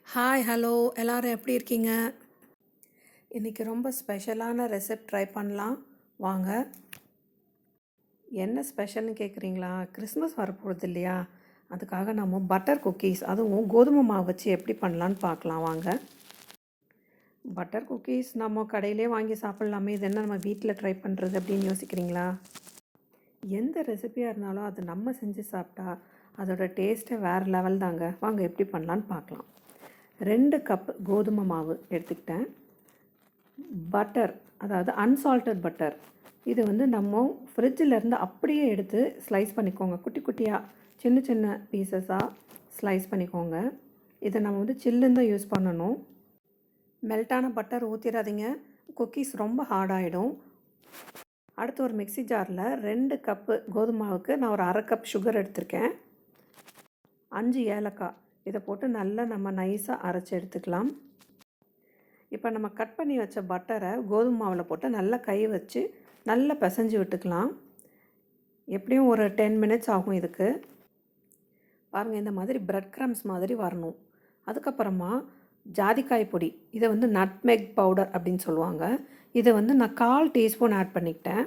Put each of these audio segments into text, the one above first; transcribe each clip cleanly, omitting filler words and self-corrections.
Hi, hello எல்லாரும் எப்படி இருக்கீங்க? இன்னைக்கு ரொம்ப ஸ்பெஷலான ரெசிபி ட்ரை பண்ணலாம். வாங்க. என்ன ஸ்பெஷல்னு கேட்குறீங்களா? கிறிஸ்மஸ் வரப்போகுது இல்லையா? அதுக்காக நம்ம பட்டர் குக்கீஸ் அதுவும் கோதுமை மாவு வச்சு எப்படி பண்ணலான்னு பார்க்கலாம் வாங்க. பட்டர் குக்கீஸ் நம்ம கடையிலே வாங்கி சாப்பிட்லாமே, இது என்ன நம்ம வீட்டில் ட்ரை பண்ணுறது அப்படின்னு யோசிக்கிறீங்களா? எந்த ரெசிபியாக இருந்தாலும் அது நம்ம செஞ்சு சாப்பிட்டா அதோட டேஸ்ட்டே வேறு லெவல் தாங்க. வாங்க எப்படி பண்ணலான்னு பார்க்கலாம். 2 கப் கோதுமை மாவு எடுத்துக்கிட்டேன். பட்டர், அதாவது அன்சால்டட் பட்டர். இது வந்து நம்ம ஃப்ரிட்ஜிலேருந்து அப்படியே எடுத்து ஸ்லைஸ் பண்ணிக்கோங்க. குட்டி குட்டியாக சின்ன சின்ன பீசஸாக ஸ்லைஸ் பண்ணிக்கோங்க. இதை நம்ம வந்து சில்லுன்னு தான் யூஸ் பண்ணணும். மெல்ட்டான பட்டர் ஊற்றிடாதீங்க, குக்கீஸ் ரொம்ப ஹார்டாகிடும். அடுத்து ஒரு மிக்ஸி ஜாரில் 2 கப்பு கோதுமாவுக்கு நான் ஒரு 1/2 கப் சுகர் எடுத்திருக்கேன். 5 ஏலக்காய் இதை போட்டு நல்லா நம்ம நைஸாக அரைச்சி எடுத்துக்கலாம். இப்போ நம்ம கட் பண்ணி வச்ச பட்டரை கோதுமை மாவில் போட்டு நல்லா கை வச்சு நல்லா பிசைஞ்சு விட்டுக்கலாம். எப்படியும் ஒரு 10 மினிட்ஸ் ஆகும் இதுக்கு. பாருங்கள், இந்த மாதிரி பிரெட் க்ரம்ஸ் மாதிரி வரணும். அதுக்கப்புறமா ஜாதிக்காய் பொடி, இதை வந்து நட்மெக் பவுடர் அப்படின்னு சொல்லுவாங்க. இதை வந்து நான் 1/4 டீஸ்பூன் ஆட் பண்ணிக்கிட்டேன்.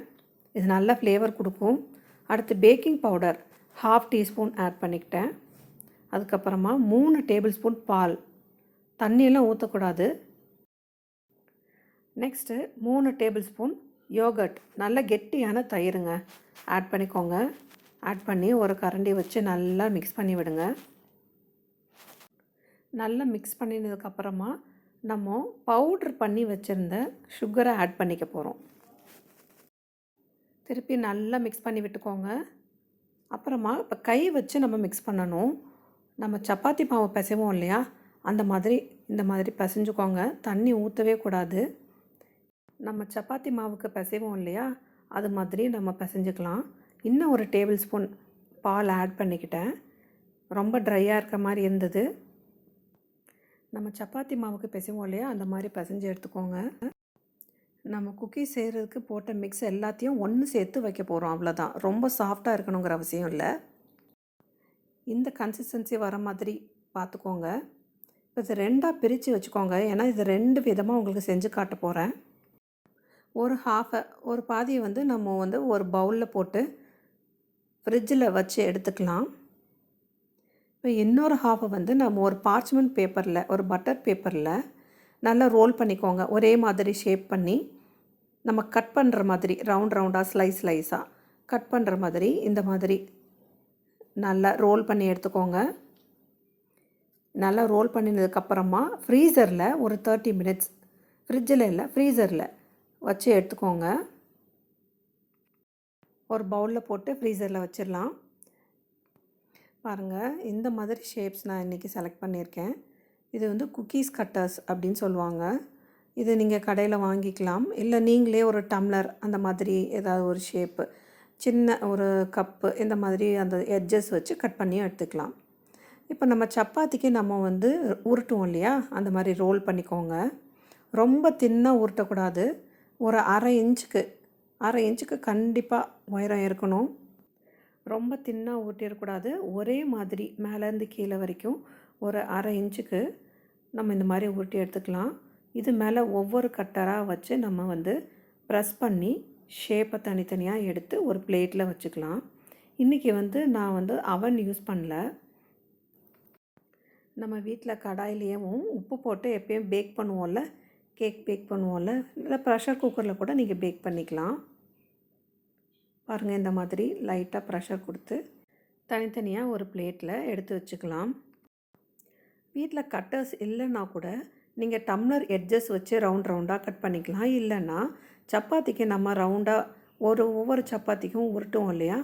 இது நல்ல ஃப்ளேவர் கொடுக்கும். அடுத்து பேக்கிங் பவுடர் 1/2 டீஸ்பூன் ஆட் பண்ணிக்கிட்டேன். அதுக்கப்புறமா 3 டேபிள் ஸ்பூன் பால், தண்ணியெல்லாம் ஊற்றக்கூடாது. நெக்ஸ்ட்டு 3 டேபிள் ஸ்பூன் யோகர்ட், நல்ல கெட்டியான தயிருங்க, ஆட் பண்ணிக்கோங்க. ஆட் பண்ணி ஒரு கரண்டி வச்சு நல்லா மிக்ஸ் பண்ணி விடுங்க. நல்லா மிக்ஸ் பண்ணினதுக்கப்புறமா நம்ம பவுட்ரு பண்ணி வச்சுருந்த சுகரை ஆட் பண்ணிக்க போகிறோம். திருப்பி நல்லா மிக்ஸ் பண்ணி விட்டுக்கோங்க. அப்புறமா இப்போ கை வச்சு நம்ம மிக்ஸ் பண்ணணும். நம்ம சப்பாத்தி மாவு பிசைவோம் இல்லையா, அந்த மாதிரி இந்த மாதிரி பிசைஞ்சுக்கோங்க. தண்ணி ஊற்றவே கூடாது. நம்ம சப்பாத்தி மாவுக்கு பிசைவோம் இல்லையா, அது மாதிரி நம்ம பிசைஞ்சுக்கலாம். இன்னும் ஒரு டேபிள் ஸ்பூன் பால் ஆட் பண்ணிக்கிட்டேன். ரொம்ப ட்ரையாக இருக்க மாதிரி இருந்தது. நம்ம சப்பாத்தி மாவுக்கு பிசைவோம் இல்லையா, அந்த மாதிரி பிசைஞ்சு எடுத்துக்கோங்க. நம்ம குக்கீஸ் செய்கிறதுக்கு போட்ட மிக்ஸ் எல்லாத்தையும் ஒன்று சேர்த்து வைக்க போகிறோம், அவ்வளோதான். ரொம்ப சாஃப்டாக இருக்கணுங்கிற அவசியம் இல்லை. இந்த கன்சிஸ்டன்சி வர மாதிரி பார்த்துக்கோங்க. இப்போ இது 2ஆக பிரித்து வச்சுக்கோங்க, ஏன்னா இது 2 விதமாக உங்களுக்கு செஞ்சு காட்ட போகிறேன். ஒரு பாதியை வந்து நம்ம வந்து ஒரு பவுலில் போட்டு ஃப்ரிட்ஜில் வச்சு எடுத்துக்கலாம். இப்போ இன்னொரு ஹாஃபை வந்து நம்ம ஒரு பார்ச்மெண்ட் பேப்பரில், ஒரு பட்டர் பேப்பரில் நல்லா ரோல் பண்ணிக்கோங்க. ஒரே மாதிரி ஷேப் பண்ணி நம்ம கட் பண்ணுற மாதிரி ரவுண்டாக ஸ்லைஸாக கட் பண்ணுற மாதிரி இந்த மாதிரி நல்லா ரோல் பண்ணி எடுத்துக்கோங்க. நல்லா ரோல் பண்ணினதுக்கப்புறமா ஃப்ரீசரில் ஒரு 30 மினிட்ஸ், ஃப்ரிட்ஜில் இல்லை ஃப்ரீசரில் வச்சு எடுத்துக்கோங்க. ஒரு பவுலில் போட்டு ஃப்ரீசரில் வச்சிடலாம். பாருங்கள், இந்த மாதிரி ஷேப்ஸ் நான் இன்றைக்கி செலக்ட் பண்ணியிருக்கேன். இது வந்து குக்கீஸ் கட்டர்ஸ் அப்படின்னு சொல்லுவாங்க. இது நீங்கள் கடையில் வாங்கிக்கலாம், இல்லை நீங்களே ஒரு டம்ளர் அந்த மாதிரி ஏதாவது ஒரு ஷேப்பு, சின்ன ஒரு கப்பு இந்த மாதிரி அந்த எட்ஜஸ் வச்சு கட் பண்ணி எடுத்துக்கலாம். இப்போ நம்ம சப்பாத்திக்கு நம்ம வந்து உருட்டுவோம் இல்லையா, அந்த மாதிரி ரோல் பண்ணிக்கோங்க. ரொம்ப தின்னாக உருட்டக்கூடாது. ஒரு அரை இன்ச்சுக்கு கண்டிப்பாக உயரம் இருக்கணும். ரொம்ப தின்னாக உருட்டிடக்கூடாது. ஒரே மாதிரி மேலேருந்து கீழே வரைக்கும் ஒரு அரை இன்ச்சுக்கு நம்ம இந்த மாதிரி உருட்டி எடுத்துக்கலாம். இது மேலே ஒவ்வொரு கட்டராக வச்சு நம்ம வந்து ப்ரெஸ் பண்ணி ஷேப்பை தனித்தனியாக எடுத்து ஒரு பிளேட்டில் வச்சுக்கலாம். இன்றைக்கி வந்து நான் வந்து அவன் யூஸ் பண்ணல. நம்ம வீட்டில் கடாயிலேயும் உப்பு போட்டு எப்பயும் பேக் பண்ணுவோம்ல, கேக் பேக் பண்ணுவோம்ல, இல்லை ப்ரெஷர் குக்கரில் கூட நீங்கள் பேக் பண்ணிக்கலாம். பாருங்கள், இந்த மாதிரி லைட்டாக ப்ரெஷர் கொடுத்து தனித்தனியாக ஒரு பிளேட்டில் எடுத்து வச்சுக்கலாம். வீட்டில் கட்டர்ஸ் இல்லைன்னா கூட நீங்கள் டம்ளர் எட்ஜஸ் வச்சு ரவுண்டாக கட் பண்ணிக்கலாம். இல்லைன்னா சப்பாத்திக்கு நம்ம ரவுண்டாக ஒவ்வொரு சப்பாத்திக்கும் உருட்டுவோம் இல்லையா,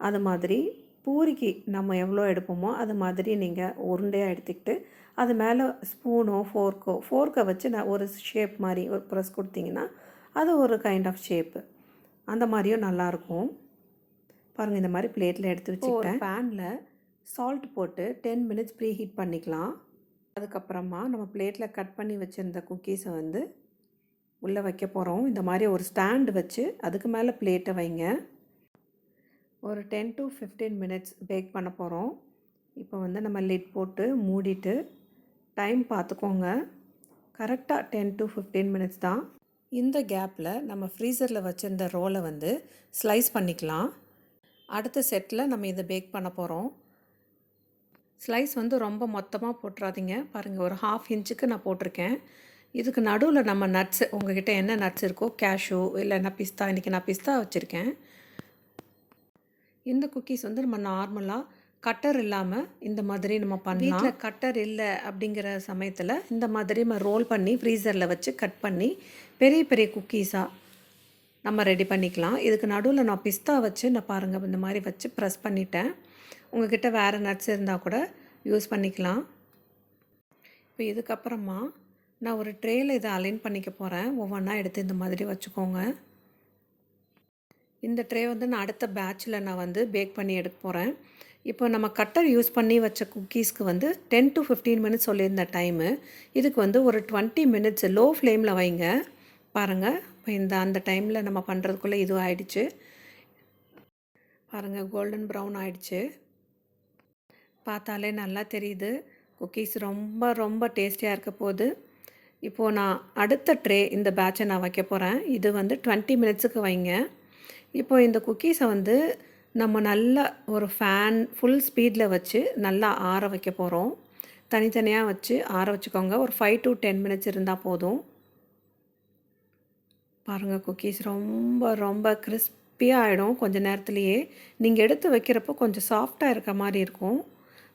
அது மாதிரி பூரிக்கு நம்ம எவ்வளோ எடுப்போமோ அது மாதிரி நீங்கள் உருண்டையாக எடுத்துக்கிட்டு அது மேலே ஸ்பூனோ ஃபோர்க்கை வச்சு நான் ஒரு ஷேப் மாதிரி ஒரு ப்ரெஸ் கொடுத்தீங்கன்னா அது ஒரு கைண்ட் ஆஃப் ஷேப்பு, அந்த மாதிரியும் நல்லாயிருக்கும். பாருங்கள், இந்த மாதிரி பிளேட்டில் எடுத்து வச்சுக்கிட்டேன். பேனில் சால்ட் போட்டு 10 மினிட்ஸ் ப்ரீ ஹீட் பண்ணிக்கலாம். அதுக்கப்புறமா நம்ம பிளேட்டில் கட் பண்ணி வச்சுருந்த குக்கீஸை வந்து உள்ளே வைக்க போகிறோம். இந்த மாதிரி ஒரு ஸ்டாண்டு வச்சு அதுக்கு மேலே பிளேட்டை வைங்க. ஒரு 10 to 15 மினிட்ஸ் பேக் பண்ண போகிறோம். இப்போ வந்து நம்ம லிட் போட்டு மூடிட்டு டைம் பார்த்துக்கோங்க. கரெக்டாக 10 to 15 மினிட்ஸ் தான். இந்த கேப்பில் நம்ம ஃப்ரீசரில் வச்சுருந்த ரோலை வந்து ஸ்லைஸ் பண்ணிக்கலாம். அடுத்த செட்டில் நம்ம இதை பேக் பண்ண போகிறோம். ஸ்லைஸ் வந்து ரொம்ப மொத்தமாக போட்டுறாதீங்க. பாருங்கள், ஒரு 1/2 இன்ச்சுக்கு நான் போட்டிருக்கேன். இதுக்கு நடுவில் நம்ம நட்ஸு, உங்கள்கிட்ட என்ன நட்ஸ் இருக்கோ, கேஷ்யூ இல்லைன்னா பிஸ்தா, இன்றைக்கி நான் பிஸ்தா வச்சுருக்கேன். இந்த குக்கீஸ் வந்து நம்ம நார்மலாக கட்டர் இல்லாமல் இந்த மாதிரி நம்ம பண்ணலாம். வீட்டில் கட்டர் இல்லை அப்படிங்கிற சமயத்தில் இந்த மாதிரி நம்ம ரோல் பண்ணி ஃப்ரீசரில் வச்சு கட் பண்ணி பெரிய பெரிய குக்கீஸாக நம்ம ரெடி பண்ணிக்கலாம். இதுக்கு நடுவில் நான் பிஸ்தா வச்சு நான் பாருங்கள் இந்த மாதிரி வச்சு ப்ரெஸ் பண்ணிட்டேன். உங்கள்கிட்ட வேறு நட்ஸ் இருந்தால் கூட யூஸ் பண்ணிக்கலாம். இப்போ இதுக்கப்புறமா நான் ஒரு ட்ரேயில் இதை அலைன் பண்ணிக்க போகிறேன். ஒவ்வொன்றா எடுத்து இந்த மாதிரி வச்சுக்கோங்க. இந்த ட்ரே வந்து நான் அடுத்த பேட்சில் நான் வந்து பேக் பண்ணி எடுக்க போகிறேன். இப்போ நம்ம கட்டர் யூஸ் பண்ணி வச்ச குக்கீஸ்க்கு வந்து 10 to 15 மினிட்ஸ் சொல்லியிருந்த டைமு. இதுக்கு வந்து ஒரு 20 மினிட்ஸ் லோ ஃப்ளேமில் வைங்க. பாருங்கள், இப்போ அந்த டைமில் நம்ம பண்ணுறதுக்குள்ளே இதுவும் ஆயிடுச்சு. பாருங்கள், கோல்டன் ப்ரௌன் ஆயிடுச்சு. பார்த்தாலே நல்லா தெரியுது. குக்கீஸ் ரொம்ப ரொம்ப டேஸ்டியாக இருக்க போகுது. இப்போது நான் அடுத்த ட்ரே இந்த பேட்சை நான் வைக்க போகிறேன். இது வந்து 20 மினிட்ஸுக்கு வைங்க. இப்போ இந்த குக்கீஸை வந்து நம்ம நல்லா ஒரு ஃபேன் ஃபுல் ஸ்பீடில் வச்சு நல்லா ஆற வைக்க போகிறோம். தனித்தனியாக வச்சு ஆற வச்சுக்கோங்க. ஒரு 5 to 10 மினிட்ஸ் இருந்தால் போதும். பாருங்கள், குக்கீஸ் ரொம்ப ரொம்ப கிறிஸ்பியாக ஆகிடும் கொஞ்சம் நேரத்துலையே. நீங்கள் எடுத்து வைக்கிறப்போ கொஞ்சம் சாஃப்டாக இருக்க மாதிரி இருக்கும்.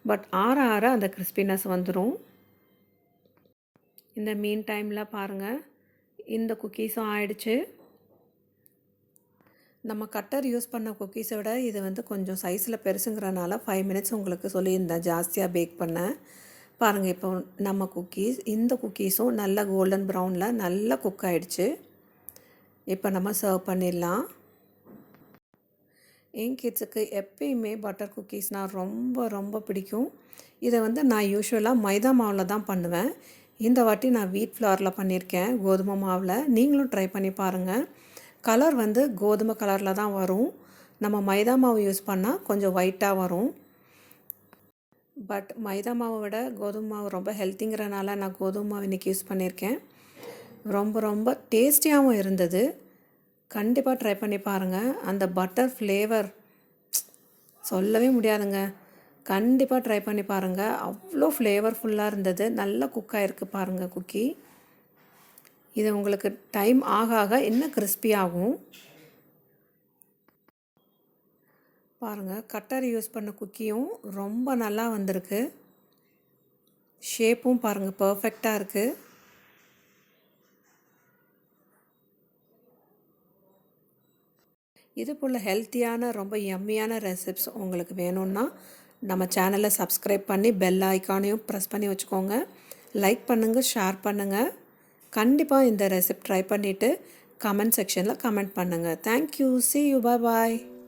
பட் ஆற ஆற அந்த கிறிஸ்பினஸ் வந்துடும். இந்த மீன் டைமில் பாருங்கள், இந்த குக்கீஸும் ஆயிடுச்சு. நம்ம கட்டர் யூஸ் பண்ண குக்கீஸை விட இது வந்து கொஞ்சம் சைஸில் பெருசுங்கிறனால 5 மினிட்ஸ் உங்களுக்கு சொல்லியிருந்தேன் ஜாஸ்தியாக பேக் பண்ண. பாருங்கள், இப்போ நம்ம இந்த குக்கீஸும் நல்ல கோல்டன் ப்ரௌனில் நல்லா குக் ஆகிடுச்சு. இப்போ நம்ம சர்வ் பண்ணிடலாம். என் கிட்ஸுக்கு எப்பயுமே பட்டர் குக்கீஸ்னால் ரொம்ப ரொம்ப பிடிக்கும். இதை வந்து நான் யூஸ்வலாக மைதா மாவில் தான் பண்ணுவேன். இந்த வாட்டி நான் வீட் ஃப்ளாரில் பண்ணியிருக்கேன், கோதுமை மாவில். நீங்களும் ட்ரை பண்ணி பாருங்கள். கலர் வந்து கோதுமை கலரில் தான் வரும். நம்ம மைதா மாவு யூஸ் பண்ணால் கொஞ்சம் ஒயிட்டாக வரும். பட் மைதா மாவை விட கோதுமை மாவு ரொம்ப ஹெல்த்திங்கிறனால நான் கோதுமை மாவு இன்றைக்கி யூஸ் பண்ணியிருக்கேன். ரொம்ப ரொம்ப டேஸ்டியாகவும் இருந்தது. கண்டிப்பாக ட்ரை பண்ணி பாருங்கள். அந்த பட்டர் ஃப்ளேவர் சொல்லவே முடியாதுங்க. கண்டிப்பாக ட்ரை பண்ணி பாருங்கள். அவ்வளோ ஃப்ளேவர்ஃபுல்லாக இருந்தது. நல்லா குக் ஆகிருக்கு பாருங்கள் குக்கி. இது உங்களுக்கு டைம் ஆக ஆக இன்னும் கிறிஸ்பியாகும். பாருங்கள், கட்டர் யூஸ் பண்ண குக்கியும் ரொம்ப நல்லா வந்திருக்கு. ஷேப்பும் பாருங்கள் பர்ஃபெக்டாக இருக்குது. இது போல் ஹெல்த்தியான ரொம்ப யம்மியான ரெசிப்ஸ் உங்களுக்கு வேணும்னா நம்ம சேனலை சப்ஸ்கிரைப் பண்ணி பெல் ஐக்கானையும் ப்ரெஸ் பண்ணி வச்சுக்கோங்க. லைக் பண்ணுங்கள், ஷேர் பண்ணுங்கள். கண்டிப்பாக இந்த ரெசிபி ட்ரை பண்ணிவிட்டு கமெண்ட் செக்ஷனில் கமெண்ட் பண்ணுங்கள். Thank you. See you. Bye bye.